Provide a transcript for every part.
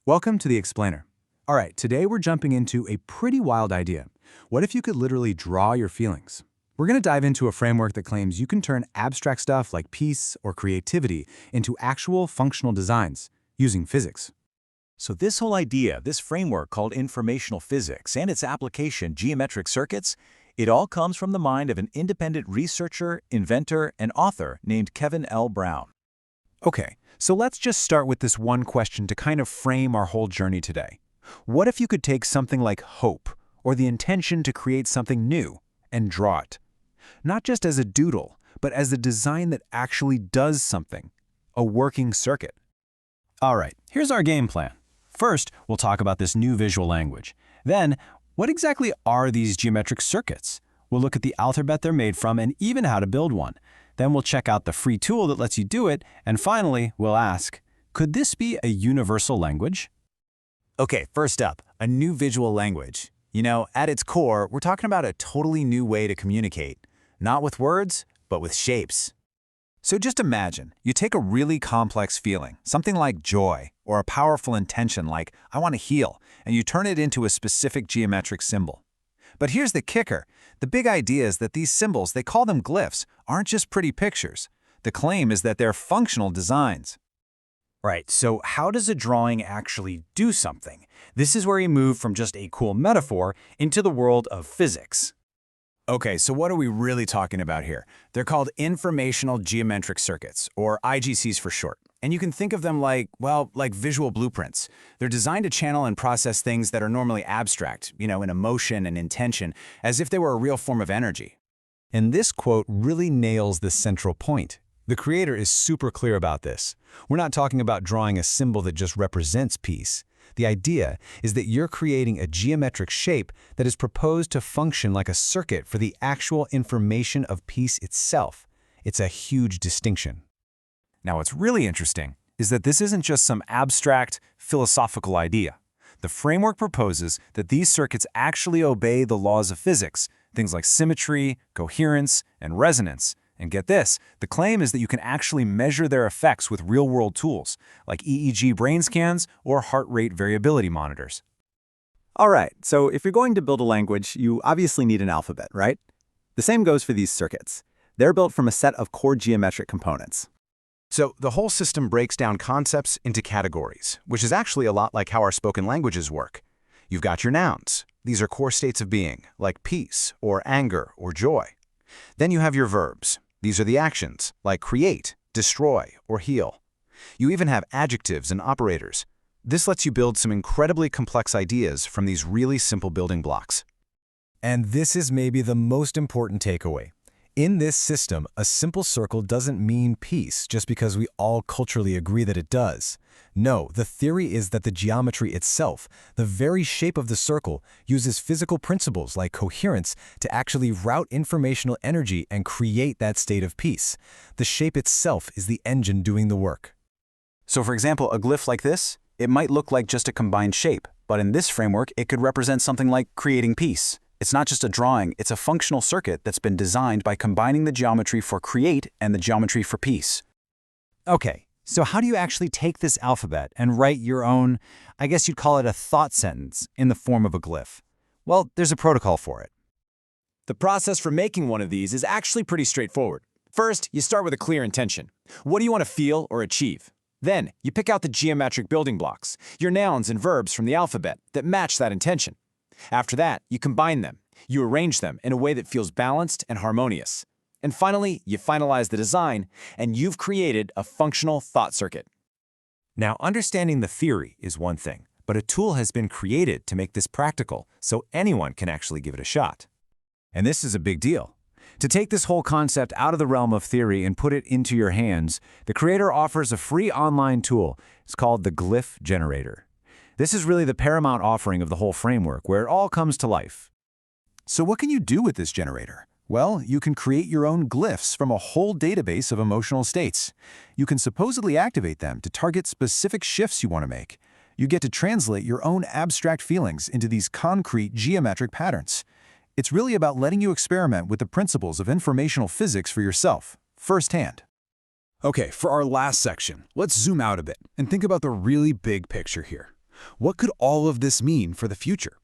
Welcome to the Explainer. All right, today we're jumping into a pretty wild idea. What if you could literally draw your feelings? We're going to dive into a framework that claims you can turn abstract stuff like peace or creativity into actual functional designs using physics. So this whole idea, this framework called informational physics and its application, geometric circuits, it all comes from the mind of an independent researcher, inventor, and author named Kevin L. Brown. Okay, so let's just start with this one question to kind of frame our whole journey today. What if you could take something like hope, or the intention to create something new, and draw it? Not just as a doodle, but as a design that actually does something, a working circuit. All right, here's our game plan. First, we'll talk about this new visual language. Then, what exactly are these geometric circuits? We'll look at the alphabet they're made from and even how to build one. Then we'll check out the free tool that lets you do it, and finally, we'll ask, could this be a universal language? Okay, first up, a new visual language. You know, at its core, we're talking about a totally new way to communicate. Not with words, but with shapes. So just imagine, you take a really complex feeling, something like joy, or a powerful intention like, I want to heal, and you turn it into a specific geometric symbol. But here's the kicker. The big idea is that these symbols, they call them glyphs, aren't just pretty pictures. The claim is that they're functional designs. Right, so how does a drawing actually do something? This is where you move from just a cool metaphor into the world of physics. Okay, so what are we really talking about here? They're called Informational Geometric Circuits, or IGCs for short. And you can think of them like visual blueprints. They're designed to channel and process things that are normally abstract, in emotion and intention, as if they were a real form of energy. And this quote really nails the central point. The creator is super clear about this. We're not talking about drawing a symbol that just represents peace. The idea is that you're creating a geometric shape that is proposed to function like a circuit for the actual information of peace itself. It's a huge distinction. Now, what's really interesting is that this isn't just some abstract, philosophical idea. The framework proposes that these circuits actually obey the laws of physics, things like symmetry, coherence, and resonance. And get this, the claim is that you can actually measure their effects with real-world tools, like EEG brain scans or heart rate variability monitors. All right, so if you're going to build a language, you obviously need an alphabet, right? The same goes for these circuits. They're built from a set of core geometric components. So the whole system breaks down concepts into categories, which is actually a lot like how our spoken languages work. You've got your nouns. These are core states of being, like peace or anger or joy. Then you have your verbs. These are the actions, like create, destroy, or heal. You even have adjectives and operators. This lets you build some incredibly complex ideas from these really simple building blocks. And this is maybe the most important takeaway. In this system, a simple circle doesn't mean peace just because we all culturally agree that it does. No, the theory is that the geometry itself, the very shape of the circle, uses physical principles like coherence to actually route informational energy and create that state of peace. The shape itself is the engine doing the work. So for example, a glyph like this, it might look like just a combined shape, but in this framework, it could represent something like creating peace. It's not just a drawing, it's a functional circuit that's been designed by combining the geometry for create and the geometry for peace. Okay, so how do you actually take this alphabet and write your own, I guess you'd call it a thought sentence, in the form of a glyph? Well, there's a protocol for it. The process for making one of these is actually pretty straightforward. First, you start with a clear intention. What do you want to feel or achieve? Then, you pick out the geometric building blocks, your nouns and verbs from the alphabet that match that intention. After that, you combine them. You arrange them in a way that feels balanced and harmonious. And finally, you finalize the design, and you've created a functional thought circuit. Now, understanding the theory is one thing, but a tool has been created to make this practical so anyone can actually give it a shot. And this is a big deal. To take this whole concept out of the realm of theory and put it into your hands, the creator offers a free online tool. It's called the Glyph Generator. This is really the paramount offering of the whole framework, where it all comes to life. So what can you do with this generator? Well, you can create your own glyphs from a whole database of emotional states. You can supposedly activate them to target specific shifts you want to make. You get to translate your own abstract feelings into these concrete geometric patterns. It's really about letting you experiment with the principles of informational physics for yourself, firsthand. Okay, for our last section, let's zoom out a bit and think about the really big picture here. What could all of this mean for the future?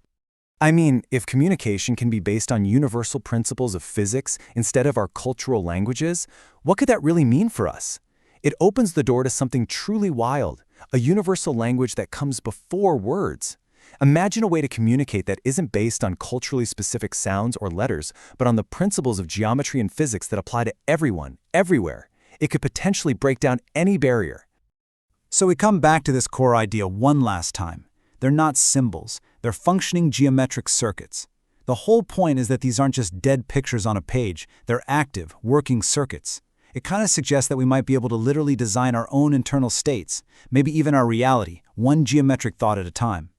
I mean, if communication can be based on universal principles of physics instead of our cultural languages, what could that really mean for us? It opens the door to something truly wild, a universal language that comes before words. Imagine a way to communicate that isn't based on culturally specific sounds or letters, but on the principles of geometry and physics that apply to everyone, everywhere. It could potentially break down any barrier. So we come back to this core idea one last time. They're not symbols, they're functioning geometric circuits. The whole point is that these aren't just dead pictures on a page, they're active, working circuits. It kind of suggests that we might be able to literally design our own internal states, maybe even our reality, one geometric thought at a time.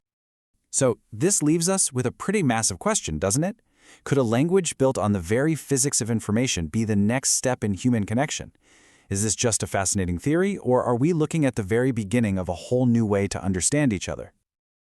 So this leaves us with a pretty massive question, doesn't it? Could a language built on the very physics of information be the next step in human connection? Is this just a fascinating theory, or are we looking at the very beginning of a whole new way to understand each other?